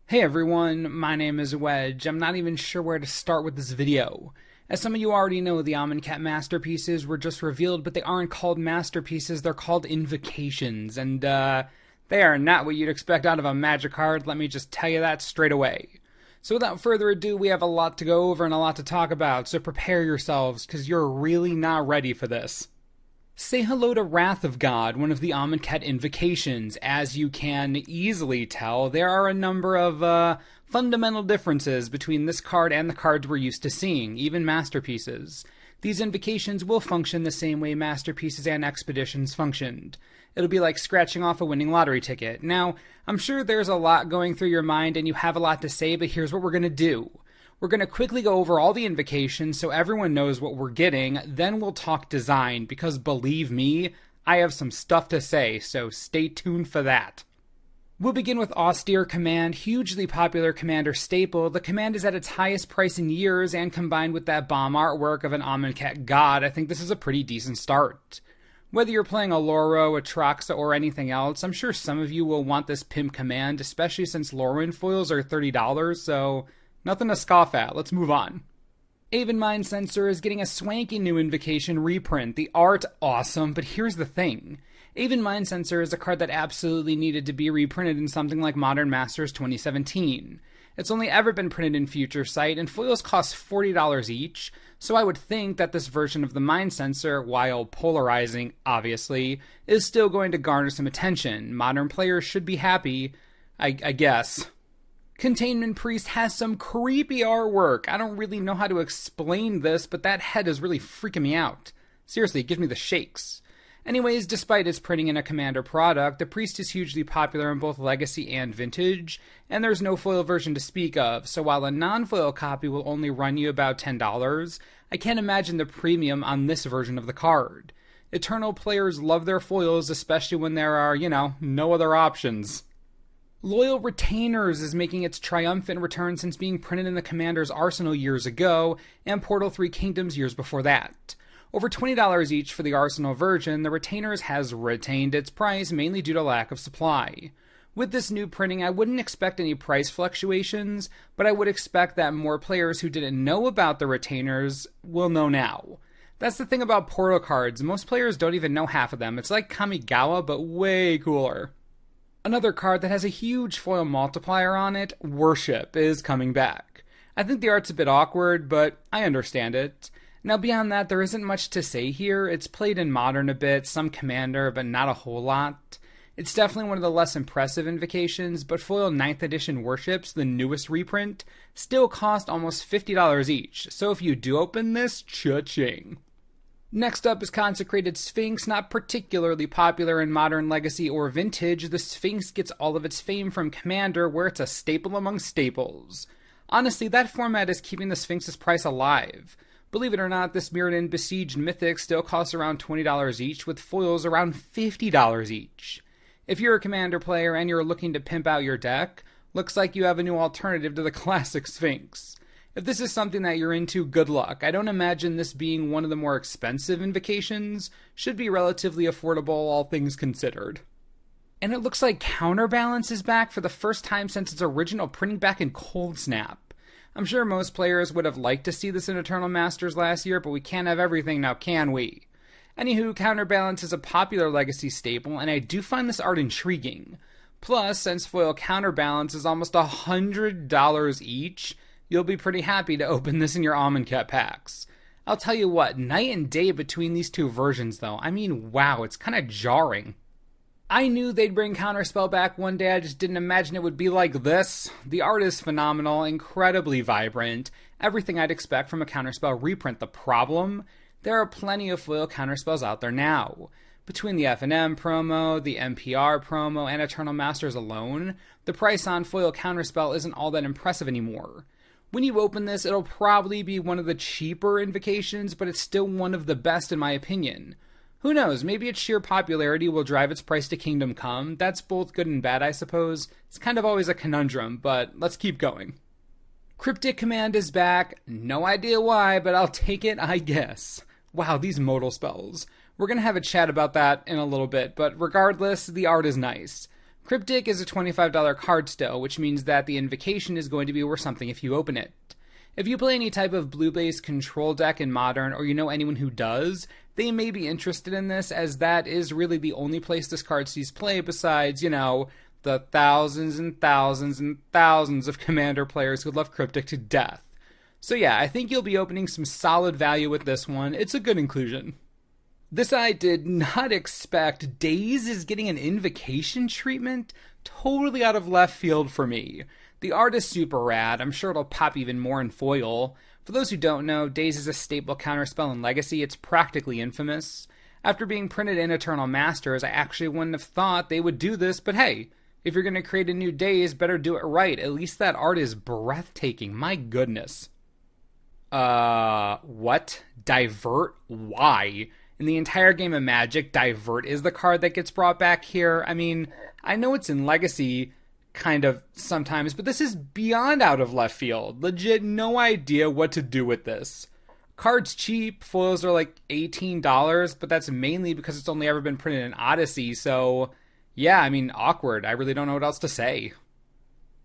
Hey everyone, my name is Wedge. I'm not even sure where to start with this video. As some of you already know, the Amonkhet masterpieces were just revealed, but they aren't called masterpieces, they're called Invocations, and they are not what you'd expect out of a magic card, let me just tell you that straight away. So without further ado, we have a lot to go over and a lot to talk about, so prepare yourselves, because you're really not ready for this. Say hello to Wrath of God, one of the Amonkhet invocations. As you can easily tell, there are a number of fundamental differences between this card and the cards we're used to seeing, even masterpieces. These invocations will function the same way masterpieces and expeditions functioned. It'll be like scratching off a winning lottery ticket. Now, I'm sure there's a lot going through your mind and you have a lot to say, but here's what we're going to do. We're going to quickly go over all the invocations so everyone knows what we're getting, then we'll talk design, because believe me, I have some stuff to say, so stay tuned for that. We'll begin with Austere Command, hugely popular commander staple. The command is at its highest price in years, and combined with that bomb artwork of an Amonkhet god, I think this is a pretty decent start. Whether you're playing a Loro, a Traxa, or anything else, I'm sure some of you will want this pimp command, especially since Lorwyn foils are $30, so nothing to scoff at. Let's move on. Aven Mind Sensor is getting a swanky new invocation reprint. The art, awesome, but here's the thing. Aven Mind Sensor is a card that absolutely needed to be reprinted in something like Modern Masters 2017. It's only ever been printed in Future Sight, and foils cost $40 each, so I would think that this version of the Mind Sensor, while polarizing, obviously, is still going to garner some attention. Modern players should be happy, I guess. Containment Priest has some creepy artwork. I don't really know how to explain this, but that head is really freaking me out. Seriously, it gives me the shakes. Anyways, despite its printing in a Commander product, the Priest is hugely popular in both Legacy and Vintage, and there's no foil version to speak of, so while a non-foil copy will only run you about $10, I can't imagine the premium on this version of the card. Eternal players love their foils, especially when there are, no other options. Loyal Retainers is making its triumphant return since being printed in the Commander's Arsenal years ago, and Portal 3 Kingdoms years before that. Over $20 each for the Arsenal version, the Retainers has retained its price mainly due to lack of supply. With this new printing, I wouldn't expect any price fluctuations, but I would expect that more players who didn't know about the Retainers will know now. That's the thing about Portal cards, most players don't even know half of them. It's like Kamigawa, but way cooler. Another card that has a huge foil multiplier on it, Worship, is coming back. I think the art's a bit awkward, but I understand it. Now beyond that, there isn't much to say here. It's played in Modern a bit, some Commander, but not a whole lot. It's definitely one of the less impressive invocations, but foil 9th edition Worships, the newest reprint, still cost almost $50 each, so if you do open this, cha-ching. Next up is Consecrated Sphinx, not particularly popular in Modern, Legacy, or Vintage. The Sphinx gets all of its fame from Commander, where it's a staple among staples. Honestly, that format is keeping the Sphinx's price alive. Believe it or not, this Mirrodin Besieged Mythic still costs around $20 each, with foils around $50 each. If you're a Commander player and you're looking to pimp out your deck, looks like you have a new alternative to the classic Sphinx. If this is something that you're into, good luck. I don't imagine this being one of the more expensive invocations. Should be relatively affordable, all things considered. And it looks like Counterbalance is back for the first time since its original printing back in Cold Snap. I'm sure most players would have liked to see this in Eternal Masters last year, but we can't have everything now, can we? Anywho, Counterbalance is a popular Legacy staple, and I do find this art intriguing. Plus, since foil Counterbalance is almost $100 each, you'll be pretty happy to open this in your Amonkhet packs. I'll tell you what, night and day between these two versions though. I mean, wow, it's kind of jarring. I knew they'd bring Counterspell back one day, I just didn't imagine it would be like this. The art is phenomenal, incredibly vibrant, everything I'd expect from a Counterspell reprint. The problem? There are plenty of foil Counterspells out there now. Between the F&M promo, the NPR promo, and Eternal Masters alone, the price on foil Counterspell isn't all that impressive anymore. When you open this, it'll probably be one of the cheaper invocations, but it's still one of the best in my opinion. Who knows, maybe its sheer popularity will drive its price to Kingdom Come. That's both good and bad, I suppose. It's kind of always a conundrum, but let's keep going. Cryptic Command is back. No idea why, but I'll take it, I guess. Wow, these modal spells. We're going to have a chat about that in a little bit, but regardless, the art is nice. Cryptic is a $25 card still, which means that the Invocation is going to be worth something if you open it. If you play any type of blue-based control deck in Modern, or you know anyone who does, they may be interested in this, as that is really the only place this card sees play besides, the thousands and thousands and thousands of Commander players who love Cryptic to death. So yeah, I think you'll be opening some solid value with this one. It's a good inclusion. This I did not expect. Daze is getting an Invocation treatment? Totally out of left field for me. The art is super rad. I'm sure it'll pop even more in foil. For those who don't know, Daze is a staple counterspell in Legacy. It's practically infamous. After being printed in Eternal Masters, I actually wouldn't have thought they would do this, but hey, if you're going to create a new Daze, better do it right. At least that art is breathtaking. My goodness. What? Divert? Why? In the entire game of Magic, Divert is the card that gets brought back here. I mean, I know it's in Legacy, kind of, sometimes, but this is beyond out of left field. Legit no idea what to do with this. Card's cheap, foils are like $18, but that's mainly because it's only ever been printed in Odyssey, so yeah, I mean, awkward. I really don't know what else to say.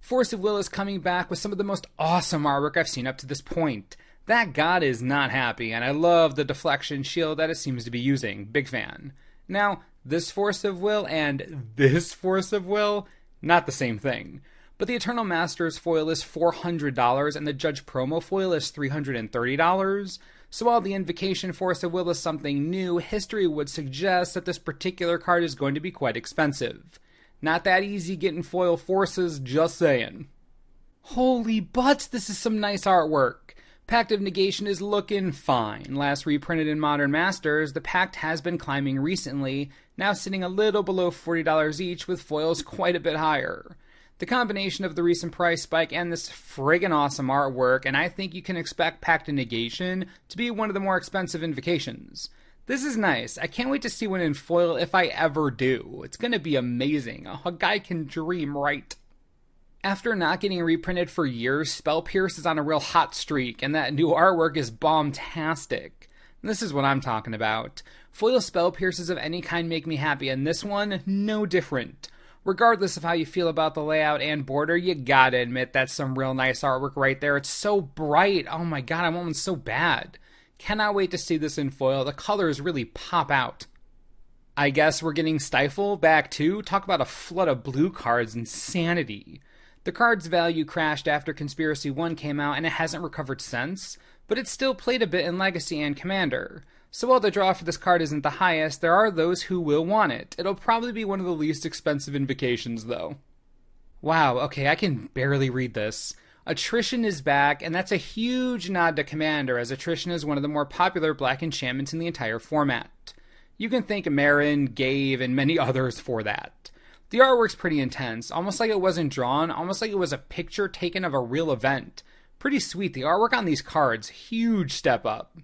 Force of Will is coming back with some of the most awesome artwork I've seen up to this point. That god is not happy, and I love the deflection shield that it seems to be using. Big fan. Now, this Force of Will and this Force of Will, not the same thing. But the Eternal Masters foil is $400, and the Judge promo foil is $330. So while the Invocation Force of Will is something new, history would suggest that this particular card is going to be quite expensive. Not that easy getting foil forces, just saying. Holy butts, this is some nice artwork. Pact of Negation is looking fine. Last reprinted in Modern Masters, the Pact has been climbing recently, now sitting a little below $40 each, with foils quite a bit higher. The combination of the recent price spike and this friggin' awesome artwork, and I think you can expect Pact of Negation to be one of the more expensive invocations. This is nice. I can't wait to see one in foil if I ever do. It's gonna be amazing. A guy can dream, right? After not getting reprinted for years, Spell Pierce is on a real hot streak, and that new artwork is bombastic. This is what I'm talking about. Foil Spell Pierces of any kind make me happy, and this one, no different. Regardless of how you feel about the layout and border, you gotta admit that's some real nice artwork right there. It's so bright. Oh my god, I want one so bad. Cannot wait to see this in foil. The colors really pop out. I guess we're getting Stifle back too. Talk about a flood of blue cards. Insanity. The card's value crashed after Conspiracy 1 came out, and it hasn't recovered since, but it's still played a bit in Legacy and Commander. So while the draw for this card isn't the highest, there are those who will want it. It'll probably be one of the least expensive invocations, though. Wow, okay, I can barely read this. Attrition is back, and that's a huge nod to Commander, as Attrition is one of the more popular black enchantments in the entire format. You can thank Marin, Gave, and many others for that. The artwork's pretty intense, almost like it wasn't drawn, almost like it was a picture taken of a real event. Pretty sweet. The artwork on these cards, huge step up.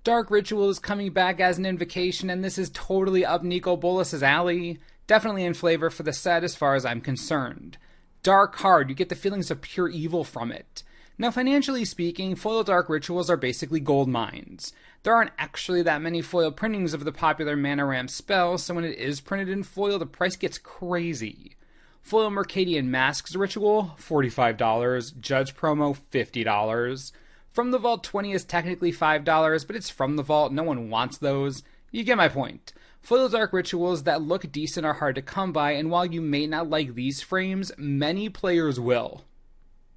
Dark Ritual is coming back as an invocation, and this is totally up Nico Bolas's alley. Definitely in flavor for the set as far as I'm concerned. Dark card, you get the feelings of pure evil from it. Now, financially speaking, foil Dark Rituals are basically gold mines. There aren't actually that many foil printings of the popular Mana Ramp spell, so when it is printed in foil, the price gets crazy. Foil Mercadian Masks Ritual, $45. Judge promo, $50. From the Vault 20 is technically $5, but it's from the Vault, no one wants those. You get my point. Foil Dark Rituals that look decent are hard to come by, and while you may not like these frames, many players will.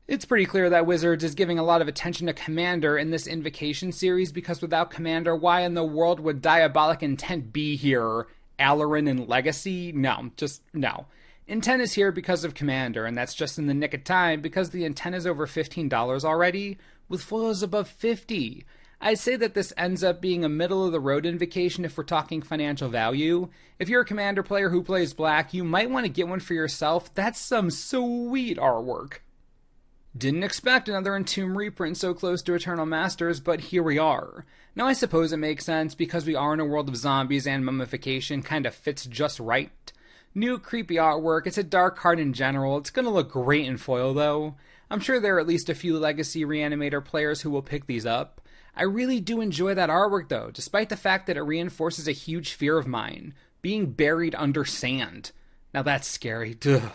It's pretty clear that Wizards is giving a lot of attention to Commander in this Invocation series, because without Commander, why in the world would Diabolic Intent be here? Alarin and Legacy? No, just no. Intent is here because of Commander, and that's just in the nick of time, because the Intent is over $15 already, with foils above $50. I'd say that this ends up being a middle-of-the-road invocation if we're talking financial value. If you're a Commander player who plays black, you might want to get one for yourself. That's some sweet artwork. Didn't expect another Entomb reprint so close to Eternal Masters, but here we are. Now I suppose it makes sense because we are in a world of zombies and mummification kinda fits just right. New creepy artwork, it's a dark card in general, it's gonna look great in foil though. I'm sure there are at least a few Legacy Reanimator players who will pick these up. I really do enjoy that artwork though, despite the fact that it reinforces a huge fear of mine, being buried under sand. Now that's scary. Duh.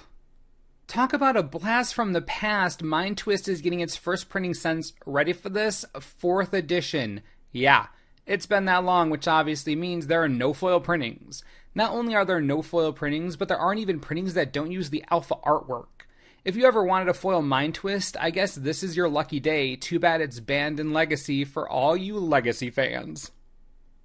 Talk about a blast from the past. Mind Twist is getting its first printing since, ready for this, 4th edition. Yeah, it's been that long, which obviously means there are no foil printings. Not only are there no foil printings, but there aren't even printings that don't use the alpha artwork. If you ever wanted a foil Mind Twist, I guess this is your lucky day. Too bad it's banned in Legacy for all you Legacy fans.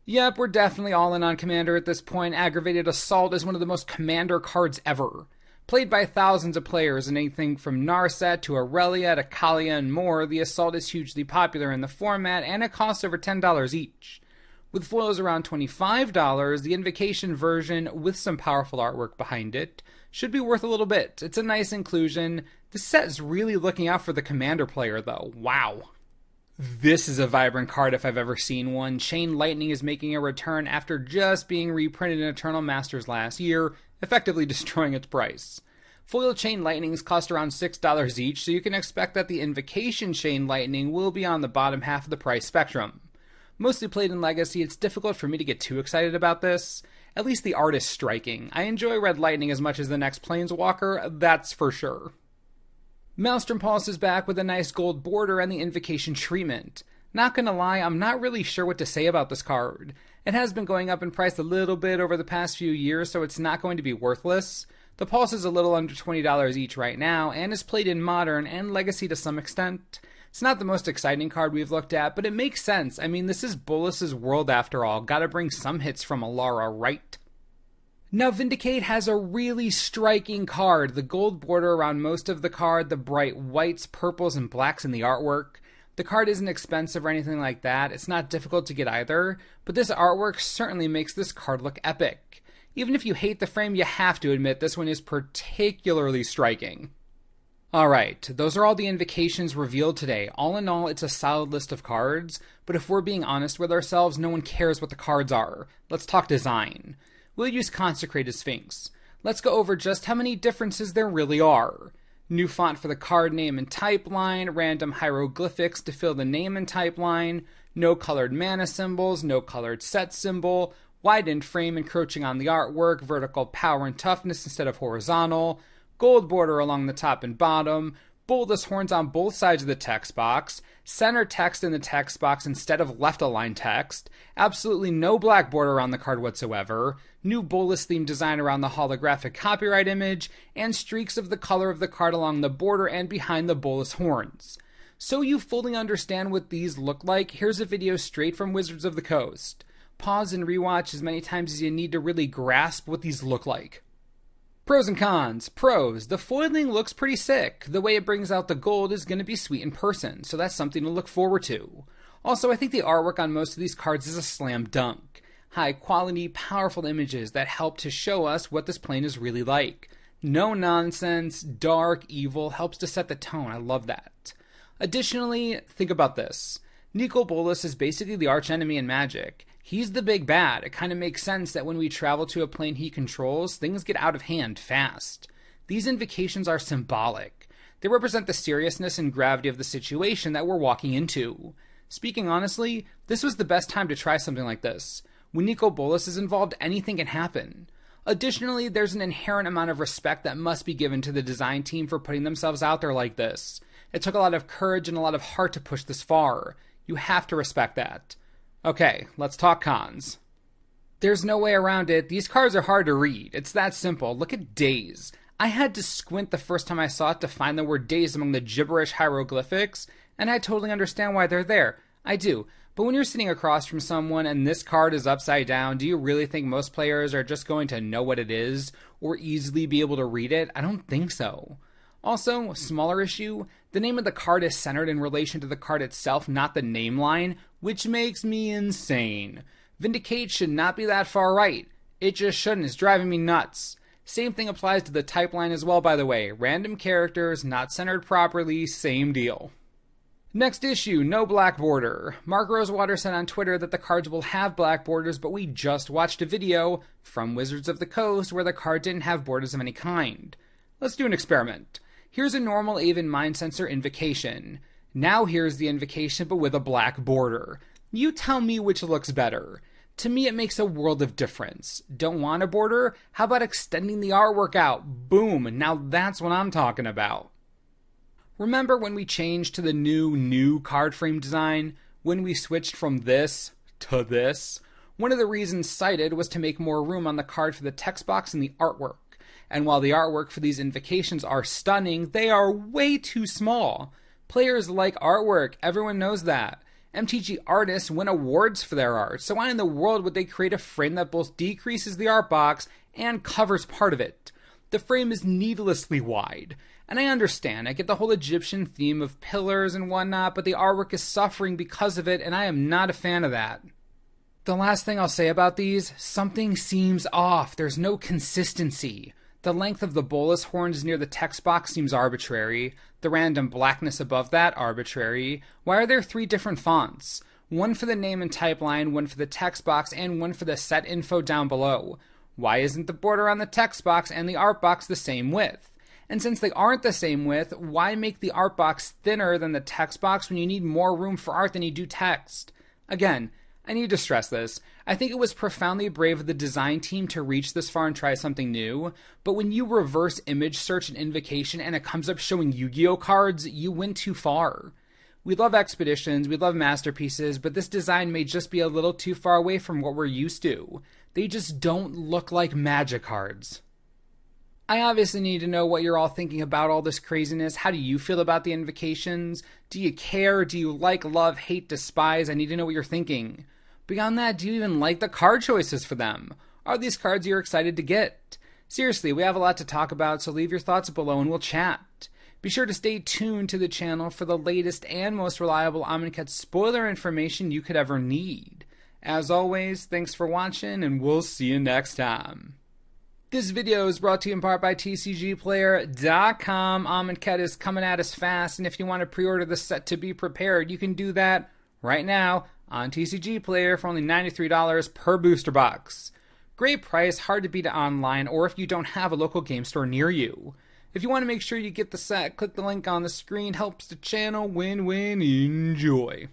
Yep, we're definitely all in on Commander at this point. Aggravated Assault is one of the most Commander cards ever. Played by thousands of players in anything from Narset to Aurelia to Kalia and more, the Assault is hugely popular in the format, and it costs over $10 each. With foils around $25, the Invocation version, with some powerful artwork behind it, should be worth a little bit. It's a nice inclusion. This set is really looking out for the Commander player, though. Wow. This is a vibrant card if I've ever seen one. Chain Lightning is making a return after just being reprinted in Eternal Masters last year, effectively destroying its price. Foil Chain Lightnings cost around $6 each, so you can expect that the Invocation Chain Lightning will be on the bottom half of the price spectrum. Mostly played in Legacy, it's difficult for me to get too excited about this. At least the art is striking. I enjoy Red Lightning as much as the next Planeswalker, that's for sure. Maelstrom Pulse is back with a nice gold border and the Invocation treatment. Not gonna lie, I'm not really sure what to say about this card. It has been going up in price a little bit over the past few years, so it's not going to be worthless. The Pulse is a little under $20 each right now, and is played in Modern and Legacy to some extent. It's not the most exciting card we've looked at, but it makes sense. I mean, this is Bolas's world after all. Gotta bring some hits from Alara, right? Now, Vindicate has a really striking card. The gold border around most of the card, the bright whites, purples, and blacks in the artwork. The card isn't expensive or anything like that. It's not difficult to get either, but this artwork certainly makes this card look epic. Even if you hate the frame, you have to admit this one is particularly striking. Alright, those are all the invocations revealed today. All in all, it's a solid list of cards, but if we're being honest with ourselves, no one cares what the cards are. Let's talk design. We'll use Consecrated Sphinx. Let's go over just how many differences there really are. New font for the card name and type line, random hieroglyphics to fill the name and type line, no colored mana symbols, no colored set symbol, widened frame encroaching on the artwork, vertical power and toughness instead of horizontal, gold border along the top and bottom, bulbous horns on both sides of the text box, center text in the text box instead of left-aligned text, absolutely no black border around the card whatsoever, new Bolas-themed design around the holographic copyright image, and streaks of the color of the card along the border and behind the Bolas horns. So you fully understand what these look like, here's a video straight from Wizards of the Coast. Pause and rewatch as many times as you need to really grasp what these look like. Pros and cons. Pros. The foiling looks pretty sick. The way it brings out the gold is going to be sweet in person, so that's something to look forward to. Also, I think the artwork on most of these cards is a slam dunk. High quality, powerful images that help to show us what this plane is really like. No nonsense, dark, evil, helps to set the tone. I love that. Additionally, think about this. Nicol Bolas is basically the archenemy in Magic. He's the big bad. It kind of makes sense that when we travel to a plane he controls, things get out of hand fast. These invocations are symbolic. They represent the seriousness and gravity of the situation that we're walking into. Speaking honestly, this was the best time to try something like this. When Nicol Bolas is involved, anything can happen. Additionally, there's an inherent amount of respect that must be given to the design team for putting themselves out there like this. It took a lot of courage and a lot of heart to push this far. You have to respect that. Okay, let's talk cons. There's no way around it. These cards are hard to read. It's that simple. Look at Daze. I had to squint the first time I saw it to find the word Daze among the gibberish hieroglyphics, and I totally understand why they're there. I do. But when you're sitting across from someone and this card is upside down, do you really think most players are just going to know what it is or easily be able to read it? I don't think so. Also, smaller issue, the name of the card is centered in relation to the card itself, not the name line, which makes me insane. Vindicate should not be that far right. It just shouldn't. It's driving me nuts. Same thing applies to the type line as well, by the way. Random characters, not centered properly, same deal. Next issue, no black border. Mark Rosewater said on Twitter that the cards will have black borders, but we just watched a video from Wizards of the Coast where the card didn't have borders of any kind. Let's do an experiment. Here's a normal Aven Mind Sensor invocation. Now here's the invocation but with a black border. You tell me which looks better. To me, it makes a world of difference. Don't want a border? How about extending the artwork out? Boom, now that's what I'm talking about. Remember when we changed to the new card frame design? When we switched from this to this? One of the reasons cited was to make more room on the card for the text box and the artwork. And while the artwork for these invocations are stunning, they are way too small. Players like artwork, everyone knows that. MTG artists win awards for their art, so why in the world would they create a frame that both decreases the art box and covers part of it? The frame is needlessly wide. And I understand, I get the whole Egyptian theme of pillars and whatnot, but the artwork is suffering because of it, and I am not a fan of that. The last thing I'll say about these, something seems off. There's no consistency. The length of the bolus horns near the text box seems arbitrary. The random blackness above that, arbitrary. Why are there 3 different fonts? One for the name and type line, one for the text box, and one for the set info down below. Why isn't the border on the text box and the art box the same width? And since they aren't the same width, why make the art box thinner than the text box when you need more room for art than you do text? Again, I need to stress this. I think it was profoundly brave of the design team to reach this far and try something new, but when you reverse image search an invocation and it comes up showing Yu-Gi-Oh cards, you went too far. We love expeditions, we love masterpieces, but this design may just be a little too far away from what we're used to. They just don't look like Magic cards. I obviously need to know what you're all thinking about all this craziness. How do you feel about the invocations? Do you care? Do you like, love, hate, despise? I need to know what you're thinking. Beyond that, do you even like the card choices for them? Are these cards you're excited to get? Seriously, we have a lot to talk about, so leave your thoughts below and we'll chat. Be sure to stay tuned to the channel for the latest and most reliable Amonkhet spoiler information you could ever need. As always, thanks for watching and we'll see you next time. This video is brought to you in part by TCGplayer.com. Amonkhet is coming at us fast, and if you want to pre-order the set to be prepared, you can do that right now on TCG Player for only $93 per booster box. Great price, hard to beat online, or if you don't have a local game store near you. If you want to make sure you get the set, click the link on the screen. Helps the channel. Win-win. Enjoy.